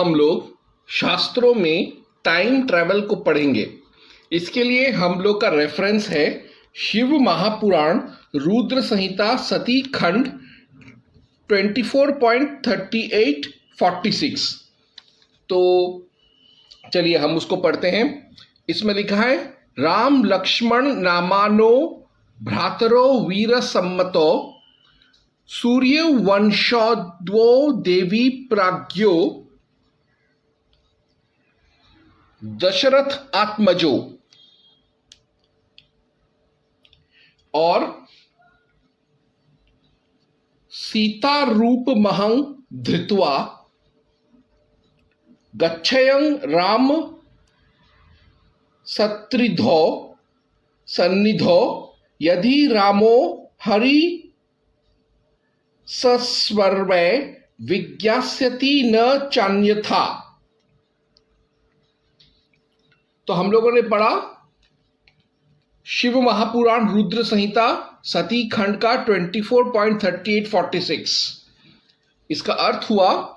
हम लोग शास्त्रों में टाइम ट्रैवल को पढ़ेंगे। इसके लिए हम लोग का रेफरेंस है शिव महापुराण रुद्र संहिता सती खंड 24.3846। तो चलिए हम उसको पढ़ते हैं। इसमें लिखा है, राम लक्ष्मण नामानो भ्रातरो वीर सम्मतो सूर्य वंशोद्वो देवी प्राज्ञो दशरथ आत्मजो। और सीता रूप महं धृत्वा गच्छयं राम सत्रिधो सन्निधो यदि रामो हरि सस्वर्वै विज्ञास्यति न चान्यथा। तो हम लोगों ने पढ़ा शिव महापुराण रुद्र संहिता सती खंड का 24.3846। इसका अर्थ हुआ,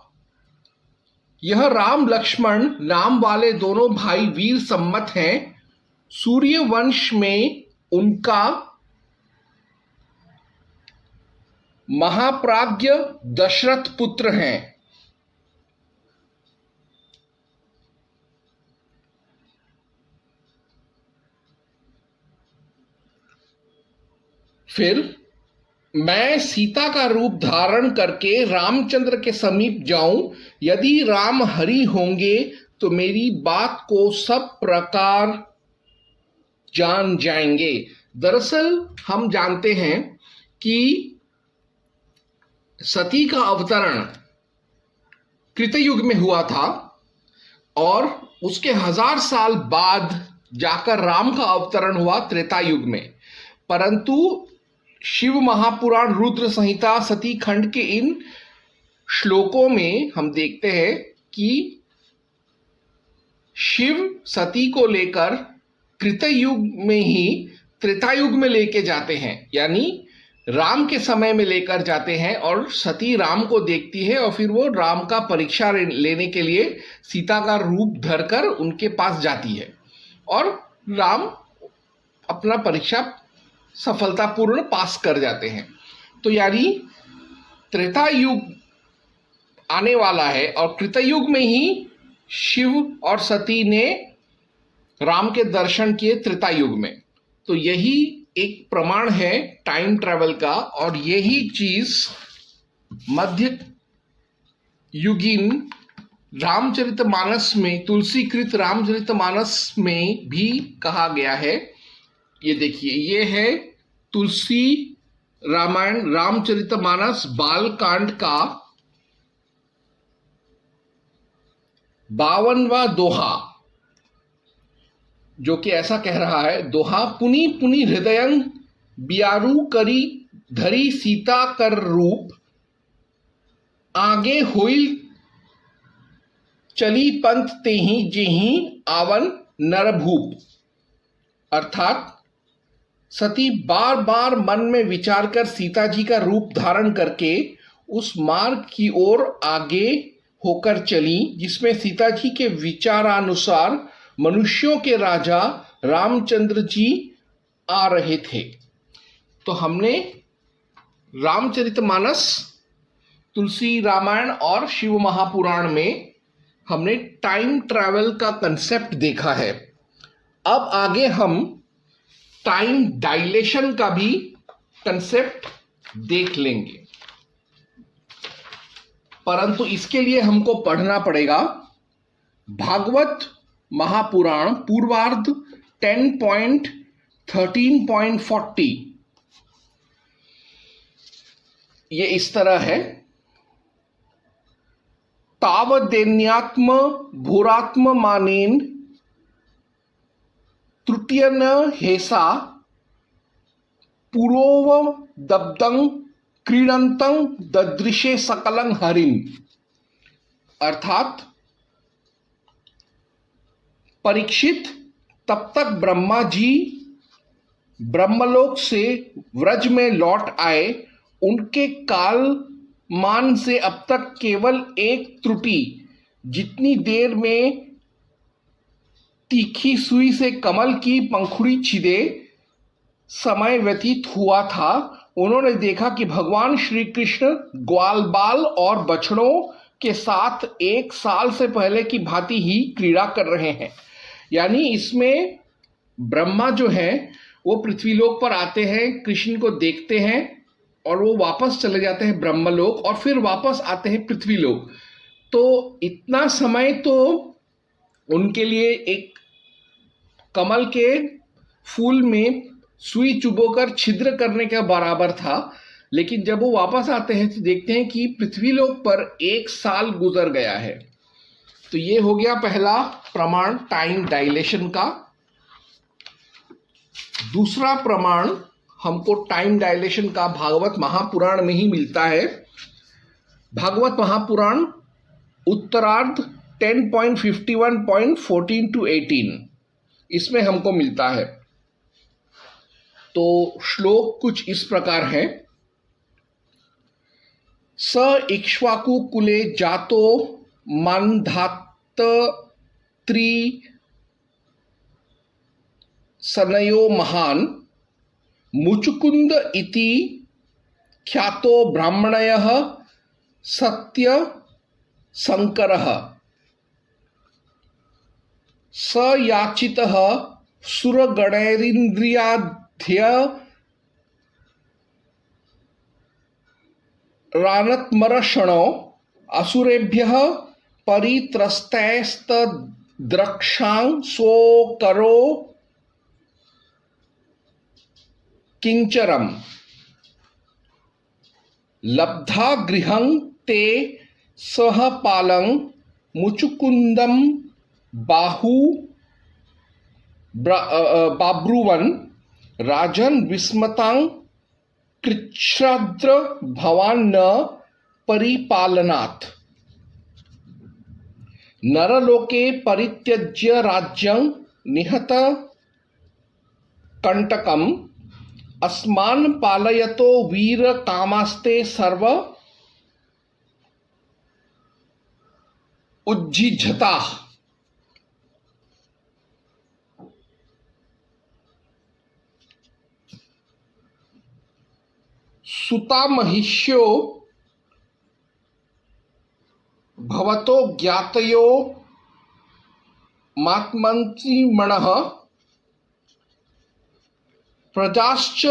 यह राम लक्ष्मण नाम वाले दोनों भाई वीर सम्मत हैं। सूर्य वंश में उनका महाप्राज्ञ दशरथ पुत्र हैं। फिर मैं सीता का रूप धारण करके रामचंद्र के समीप जाऊं। यदि राम हरि होंगे तो मेरी बात को सब प्रकार जान जाएंगे। दरअसल हम जानते हैं कि सती का अवतरण कृतयुग में हुआ था और उसके 1000 साल बाद जाकर राम का अवतरण हुआ त्रेता युग में। परंतु शिव महापुराण रुद्र संहिता सती खंड के इन श्लोकों में हम देखते हैं कि शिव सती को लेकर कृतयुग में ही त्रेतायुग में लेके जाते हैं, यानी राम के समय में लेकर जाते हैं। और सती राम को देखती है और फिर वो राम का परीक्षा लेने के लिए सीता का रूप धरकर उनके पास जाती है और राम अपना परीक्षा सफलतापूर्ण पास कर जाते हैं। तो यानी त्रेता युग आने वाला है और कृतयुग में ही शिव और सती ने राम के दर्शन किए त्रेता युग में। तो यही एक प्रमाण है टाइम ट्रैवल का, और यही चीज मध्य युगीन रामचरितमानस में, तुलसीकृत रामचरितमानस में भी कहा गया है। ये देखिए, ये है तुलसी रामायण रामचरितमानस बालकांड का 52वां दोहा, जो कि ऐसा कह रहा है, दोहा पुनि पुनि हृदयं बियारू करी धरी सीता कर रूप आगे होइल चली पंथ तेहि जेहि आवन नरभूप। अर्थात सती बार बार मन में विचार कर सीता जी का रूप धारण करके उस मार्ग की ओर आगे होकर चली जिसमें सीता जी के विचारानुसार मनुष्यों के राजा रामचंद्र जी आ रहे थे। तो हमने रामचरितमानस, तुलसी रामायण और शिव महापुराण में हमने टाइम ट्रैवल का कंसेप्ट देखा है। अब आगे हम टाइम डायलेशन का भी कंसेप्ट देख लेंगे, परंतु इसके लिए हमको पढ़ना पड़ेगा भागवत महापुराण पूर्वार्ध 10.13.40। ये इस तरह है, तावदेन्यात्म भूरात्म मानेन तृतीयन हेसा पुरोव दब्दं क्रीडंतं ददृशे सकलं हरिं। अर्थात परीक्षित तब तक ब्रह्मा जी ब्रह्मलोक से व्रज में लौट आए। उनके काल मान से अब तक केवल एक त्रुटि जितनी देर में तीखी सुई से कमल की पंखुड़ी छिदे समय व्यतीत हुआ था, उन्होंने देखा कि भगवान श्री कृष्ण ग्वाल बाल और बछड़ों के साथ 1 साल से पहले की भांति ही क्रीड़ा कर रहे हैं। यानी इसमें ब्रह्मा जो है वो पृथ्वीलोक पर आते हैं, कृष्ण को देखते हैं और वो वापस चले जाते हैं ब्रह्मलोक और फिर वापस आते हैं पृथ्वीलोक। तो इतना समय तो उनके लिए एक कमल के फूल में सुई चुभोकर छिद्र करने के बराबर था। लेकिन जब वो वापस आते हैं तो देखते हैं कि पृथ्वीलोक पर 1 साल गुजर गया है। तो ये हो गया पहला प्रमाण टाइम डायलेशन का। दूसरा प्रमाण हमको टाइम डायलेशन का भागवत महापुराण में ही मिलता है। भागवत महापुराण उत्तरार्ध 10.51.14 to 18 इसमें हमको मिलता है। तो श्लोक कुछ इस प्रकार है। स इक्ष्वाकु कुले जातो मान्धात्री सनयो महान मुचुकुंद इति ख्यातो ब्राह्मणयः सत्य शंकरः स याचितः सुरगणैरिन्द्रियाध्य रानत्मरषणो असुरेभ्यः परित्रस्तैस्तद्रक्षांसोकरो किंचरम लब्धा गृहं ते सह पालं मुचुकुंदम बाहु बाब्रुवन राजन विस्मतां कृच्छ्रद्र भवान्न परिपालनात् नरलोके परित्यज्य राज्यं निहत कंटकम अस्मान् पालयतो वीर कामास्ते सर्व उज्जिझता। सुता महिष्यो भवतो ज्ञातयो मात्मन्त्रिमणः प्रजाश्च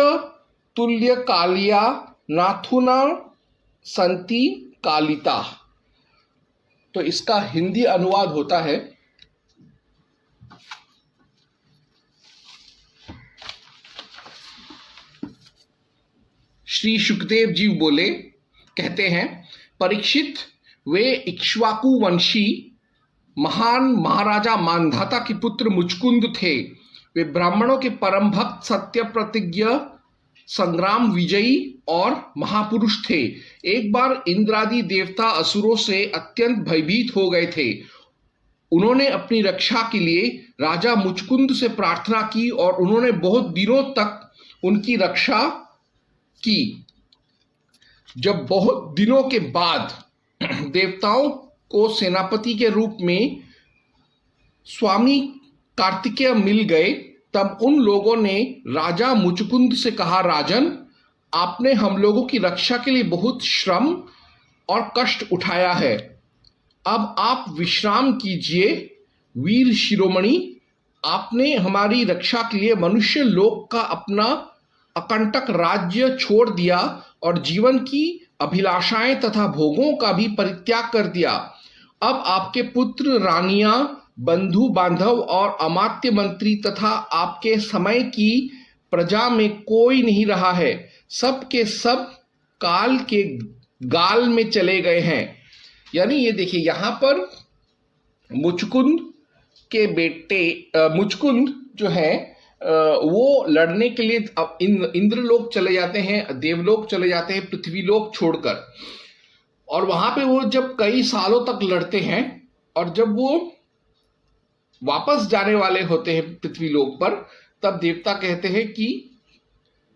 तुल्यकालिया नाथुना संति कालिता। तो इसका हिंदी अनुवाद होता है, श्री सुखदेव जी बोले, कहते हैं, परीक्षित, वे इक्ष्वाकु वंशी महान महाराजा मानधाता के पुत्र मुचकुंद थे। वे ब्राह्मणों के परम भक्त, सत्य प्रतिज्ञ, संग्राम विजयी और महापुरुष थे। एक बार इंद्रादि देवता असुरों से अत्यंत भयभीत हो गए थे। उन्होंने अपनी रक्षा के लिए राजा मुचकुंद से प्रार्थना की और उन्होंने बहुत दिनों तक उनकी रक्षा की। जब बहुत दिनों के बाद देवताओं को सेनापति के रूप में स्वामी कार्तिकेय मिल गए, तब उन लोगों ने राजा मुचकुंद से कहा, राजन, आपने हम लोगों की रक्षा के लिए बहुत श्रम और कष्ट उठाया है, अब आप विश्राम कीजिए। वीर शिरोमणि, आपने हमारी रक्षा के लिए मनुष्य लोक का अपना अकंटक राज्य छोड़ दिया और जीवन की अभिलाषाएं तथा भोगों का भी परित्याग कर दिया। अब आपके पुत्र, रानियां, बंधु बांधव और अमात्य मंत्री तथा आपके समय की प्रजा में कोई नहीं रहा है। सब के सब काल के गाल में चले गए हैं। यानी ये देखिए, यहाँ पर मुचकुंद के बेटे मुचकुंद जो है वो लड़ने के लिए अब इंद्रलोक चले जाते हैं, देवलोक चले जाते हैं, पृथ्वीलोक छोड़कर। और वहां पे वो जब कई सालों तक लड़ते हैं और जब वो वापस जाने वाले होते हैं पृथ्वीलोक पर, तब देवता कहते हैं कि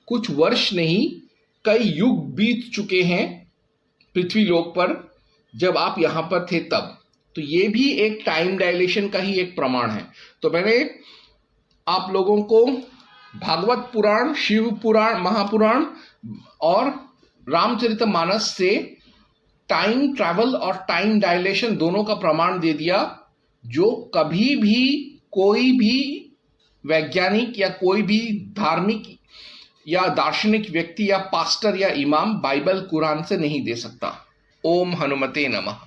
कुछ वर्ष नहीं, कई युग बीत चुके हैं पृथ्वीलोक पर, जब आप यहां पर थे तब। तो ये भी एक टाइम डायलेशन का ही एक प्रमाण है। तो मैंने आप लोगों को भागवत पुराण, शिव पुराण, महापुराण और रामचरितमानस से टाइम ट्रैवल और टाइम डायलेशन दोनों का प्रमाण दे दिया, जो कभी भी कोई भी वैज्ञानिक या कोई भी धार्मिक या दार्शनिक व्यक्ति या पास्टर या इमाम बाइबल कुरान से नहीं दे सकता। ओम हनुमते नमः।